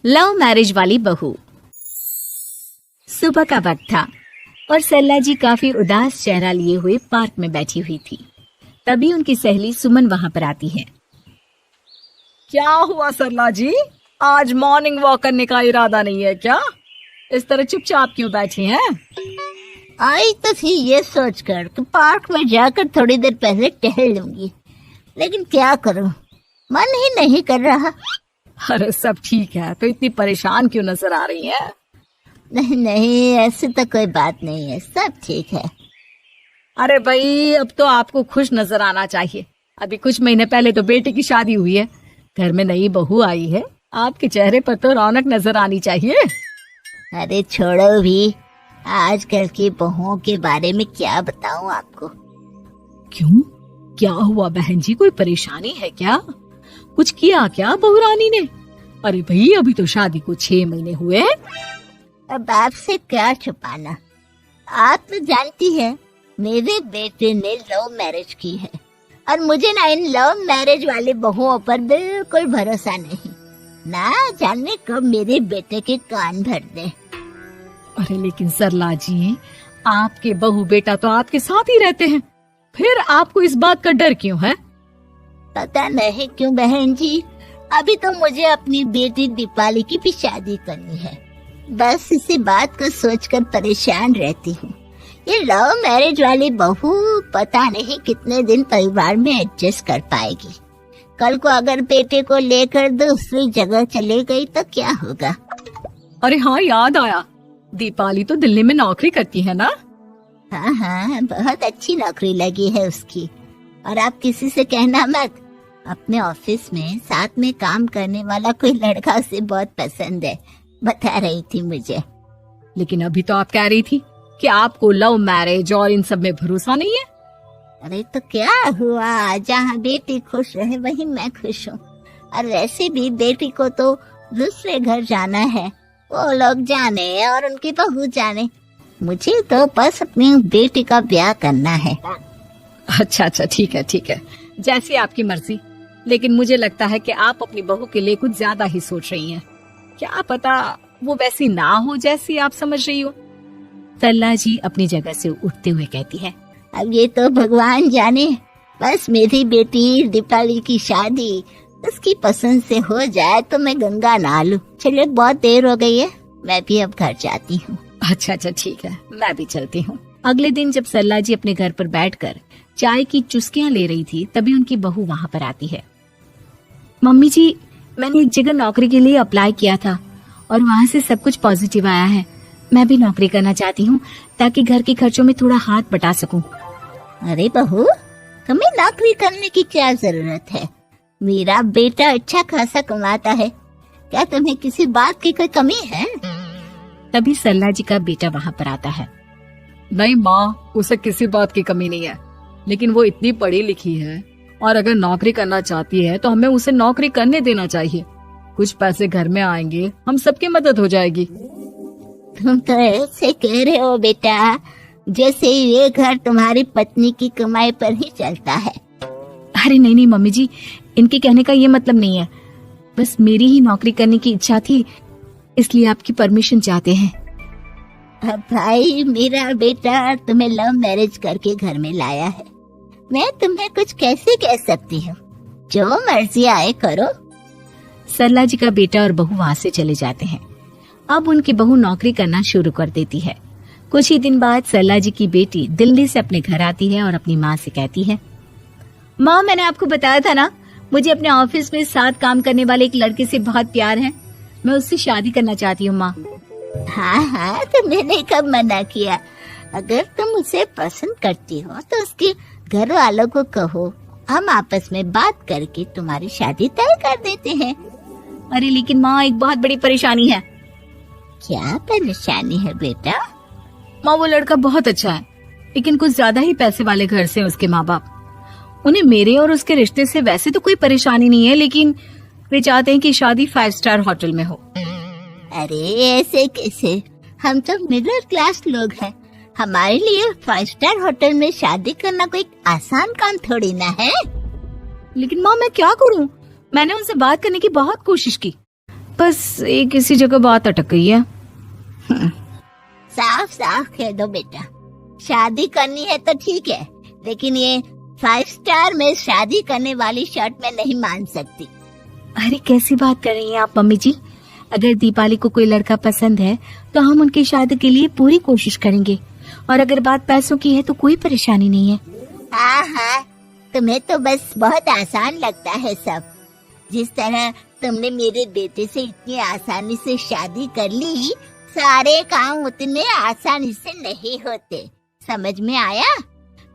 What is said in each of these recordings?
Love marriage वाली बहू। सुबह का वक्त था और सरला जी काफी उदास चेहरा लिए हुए पार्क में बैठी हुई थी। तभी उनकी सहेली सुमन वहां पर आती है। क्या हुआ सरला जी, आज मॉर्निंग वॉक करने का इरादा नहीं है क्या? इस तरह चुपचाप क्यों बैठी हैं? आई तो थी ये सोचकर कि पार्क में जाकर थोड़ी देर पहले टहल लूंगी, लेकिन क्या करूं, मन ही नहीं कर रहा। अरे सब ठीक है, तो इतनी परेशान क्यों नजर आ रही हैं? नहीं, ऐसी तो कोई बात नहीं है, सब ठीक है। अरे भाई, अब तो आपको खुश नजर आना चाहिए। अभी कुछ महीने पहले तो बेटे की शादी हुई है, घर में नई बहू आई है, आपके चेहरे पर तो रौनक नजर आनी चाहिए। अरे छोड़ो भी, आजकल की बहुओं के बारे में क्या बताऊं आपको। क्यों, क्या हुआ बहन जी, कोई परेशानी है क्या? कुछ किया क्या बहू रानी ने? अरे भाई, अभी तो शादी को 6 महीने हुए हैं। अब आपसे क्या छुपाना, आप तो जानती हैं मेरे बेटे ने लव मैरिज की है और मुझे ना इन लव मैरिज वाले बहुओं पर बिल्कुल भरोसा नहीं। ना जाने कब मेरे बेटे के कान भर दे। अरे लेकिन सरला जी, आपके बहू बेटा तो आपके साथ ही रहते हैं, फिर आपको इस बात का डर क्यों है? पता नहीं क्यों बहन जी, अभी तो मुझे अपनी बेटी दीपाली की भी शादी करनी है। बस इसी बात को सोचकर परेशान रहती हूँ। ये लव मैरिज वाली बहू पता नहीं कितने दिन परिवार में एडजस्ट कर पाएगी। कल को अगर बेटे को लेकर दूसरी जगह चले गई तो क्या होगा? अरे हाँ, याद आया, दीपाली तो दिल्ली में नौकरी करती है ना? हाँ, बहुत अच्छी नौकरी लगी है उसकी। और आप किसी से कहना मत, अपने ऑफिस में साथ में काम करने वाला कोई लड़का उसे बहुत पसंद है, बता रही थी मुझे। लेकिन अभी तो आप कह रही थी कि आपको लव मैरिज और इन सब में भरोसा नहीं है। अरे तो क्या हुआ, जहाँ बेटी खुश रहे वहीं मैं खुश हूँ। और वैसे भी बेटी को तो दूसरे घर जाना है, वो लोग जाने और उनकी बहू जाने, मुझे तो बस अपनी बेटी का ब्याह करना है। अच्छा, ठीक है, जैसी आपकी मर्जी। लेकिन मुझे लगता है कि आप अपनी बहू के लिए कुछ ज्यादा ही सोच रही हैं। क्या पता वो वैसी ना हो जैसी आप समझ रही हो। सरला जी अपनी जगह से उठते हुए कहती है, अब ये तो भगवान जाने, बस मेरी बेटी दीपाली की शादी उसकी पसंद से हो जाए तो मैं गंगा नहा लूं। चलिए, बहुत देर हो गई है, मैं भी अब घर जाती हूँ। अच्छा, ठीक है, मैं भी चलती हूँ। अगले दिन जब सरला जी अपने घर पर बैठकर चाय की चुस्कियां ले रही थी, तभी उनकी बहू वहाँ पर आती है। मम्मी जी, मैंने एक जगह नौकरी के लिए अप्लाई किया था और वहाँ से सब कुछ पॉजिटिव आया है। मैं भी नौकरी करना चाहती हूँ ताकि घर के खर्चों में थोड़ा हाथ बटा सकूं। अरे बहू, तुम्हें नौकरी करने की क्या जरूरत है? मेरा बेटा अच्छा खासा कमाता है, क्या तुम्हें किसी बात की कोई कमी है? तभी सरला जी का बेटा वहाँ पर आता है। नहीं माँ, उसे किसी बात की कमी नहीं है, लेकिन वो इतनी पढ़ी लिखी है और अगर नौकरी करना चाहती है तो हमें उसे नौकरी करने देना चाहिए। कुछ पैसे घर में आएंगे, हम सबकी मदद हो जाएगी। तुम तो ऐसे कह रहे हो बेटा जैसे ये घर तुम्हारी पत्नी की कमाई पर ही चलता है। अरे नहीं मम्मी जी, इनके कहने का ये मतलब नहीं है, बस मेरी ही नौकरी करने की इच्छा थी, इसलिए आपकी परमिशन चाहते हैं। अब भाई, मेरा बेटा तुम्हें लव मैरिज करके घर में लाया है, मैं तुम्हें कुछ कैसे कह सकती हूँ? जो मर्जी आए करो। सरला जी का बेटा और बहू वहाँ से चले जाते हैं। अब उनकी बहू नौकरी करना शुरू कर देती है। कुछ ही दिन बाद सरला जी की बेटी दिल्ली से अपने घर आती है और अपनी माँ से कहती है, माँ, मैंने आपको बताया था ना, मुझे अपने ऑफिस में साथ काम करने वाले एक लड़के से बहुत प्यार है, मैं उससे शादी करना चाहती हूँ माँ। हाँ, तो मैंने कब मना किया? अगर तुम उसे पसंद करती हो तो उसके घर वालों को कहो, हम आपस में बात करके तुम्हारी शादी तय कर देते हैं। अरे लेकिन माँ, एक बहुत बड़ी परेशानी है। क्या परेशानी है बेटा? माँ, वो लड़का बहुत अच्छा है, लेकिन कुछ ज्यादा ही पैसे वाले घर से उसके माँ बाप। उन्हें मेरे और उसके रिश्ते से वैसे तो कोई परेशानी नहीं है, लेकिन वे चाहते हैं कि शादी 5 स्टार होटल में हो। अरे ऐसे कैसे? हम तो मिडिल क्लास लोग हैं, हमारे लिए 5 स्टार होटल में शादी करना कोई आसान काम थोड़ी ना है। लेकिन माँ, मैं क्या करूँ? मैंने उनसे बात करने की बहुत कोशिश की, बस एक इसी जगह बात अटक गई है। साफ साफ कह दो बेटा, शादी करनी है तो ठीक है, लेकिन ये 5 स्टार में शादी करने वाली शर्त मैं नहीं मान सकती। अरे कैसी बात कर रही हैं आप मम्मी जी? अगर दीपाली को कोई लड़का पसंद है तो हम उनकी शादी के लिए पूरी कोशिश करेंगे, और अगर बात पैसों की है तो कोई परेशानी नहीं है। हाँ हाँ, तुम्हें तो बस बहुत आसान लगता है सब। जिस तरह तुमने मेरे बेटे से इतनी आसानी से शादी कर ली, सारे काम उतने आसानी से नहीं होते। समझ में आया?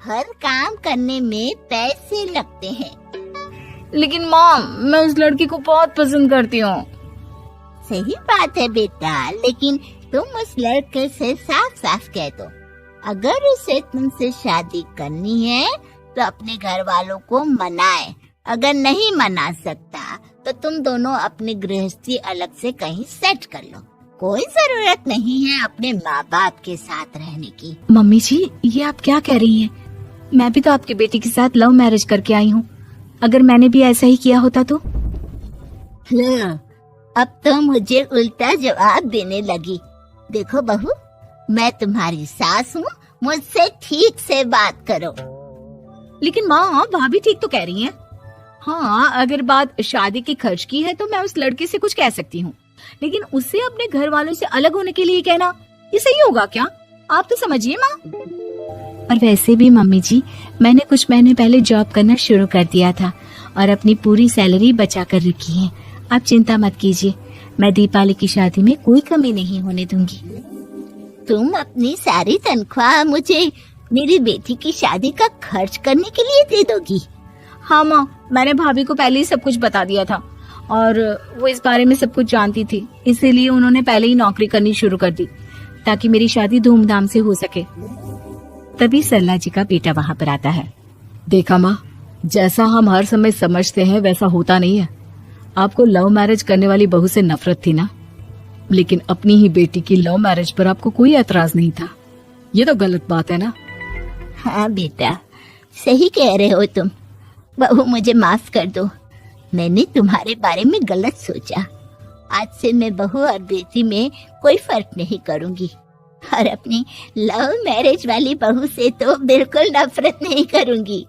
हर काम करने में पैसे लगते हैं। लेकिन माँ, मैं उस लड़की को बहुत पसंद करती हूँ। सही बात है बेटा, लेकिन तुम उस लड़के से साफ साफ कह दो, अगर उसे तुमसे शादी करनी है तो अपने घर वालों को मनाए। अगर नहीं मना सकता तो तुम दोनों अपनी गृहस्थी अलग से कहीं सेट कर लो। कोई जरूरत नहीं है अपने माँ बाप के साथ रहने की। मम्मी जी, ये आप क्या कह रही हैं? मैं भी तो आपकी बेटी के साथ लव मैरिज करके आई हूँ। अगर मैंने भी ऐसा ही किया होता तो? अब तो मुझे उल्टा जवाब देने लगी। देखो बहू, मैं तुम्हारी सास हूँ, मुझसे ठीक से बात करो। लेकिन माँ, भाभी ठीक तो कह रही हैं। हाँ, अगर बात शादी के खर्च की है तो मैं उस लड़के से कुछ कह सकती हूँ, लेकिन उससे अपने घर वालों से अलग होने के लिए कहना, ये सही होगा क्या? आप तो समझिए माँ। और वैसे भी मम्मी जी, मैंने कुछ महीने पहले जॉब करना शुरू कर दिया था और अपनी पूरी सैलरी बचा कर रखी है। आप चिंता मत कीजिए, मैं दीपाली की शादी में कोई कमी नहीं होने दूंगी। तुम अपनी सारी तनख्वाह मुझे मेरी बेटी की शादी का खर्च करने के लिए दे दोगी? हाँ माँ, मैंने भाभी को पहले ही सब कुछ बता दिया था और वो इस बारे में सब कुछ जानती थी, इसीलिए उन्होंने पहले ही नौकरी करनी शुरू कर दी ताकि मेरी शादी धूमधाम से हो सके। तभी सरला जी का बेटा वहाँ पर आता है। देखा माँ, जैसा हम हर समय समझते हैं वैसा होता नहीं है। आपको लव मैरिज करने वाली बहू से नफरत थी ना, लेकिन अपनी ही बेटी की लव मैरिज पर आपको कोई एतराज नहीं था। ये तो गलत बात है ना? हाँ बेटा, सही कह रहे हो तुम। बहू, मुझे माफ कर दो, मैंने तुम्हारे बारे में गलत सोचा। आज से मैं बहू और बेटी में कोई फर्क नहीं करूंगी, और अपनी लव मैरिज वाली बहू से तो बिल्कुल नफरत नहीं करूंगी।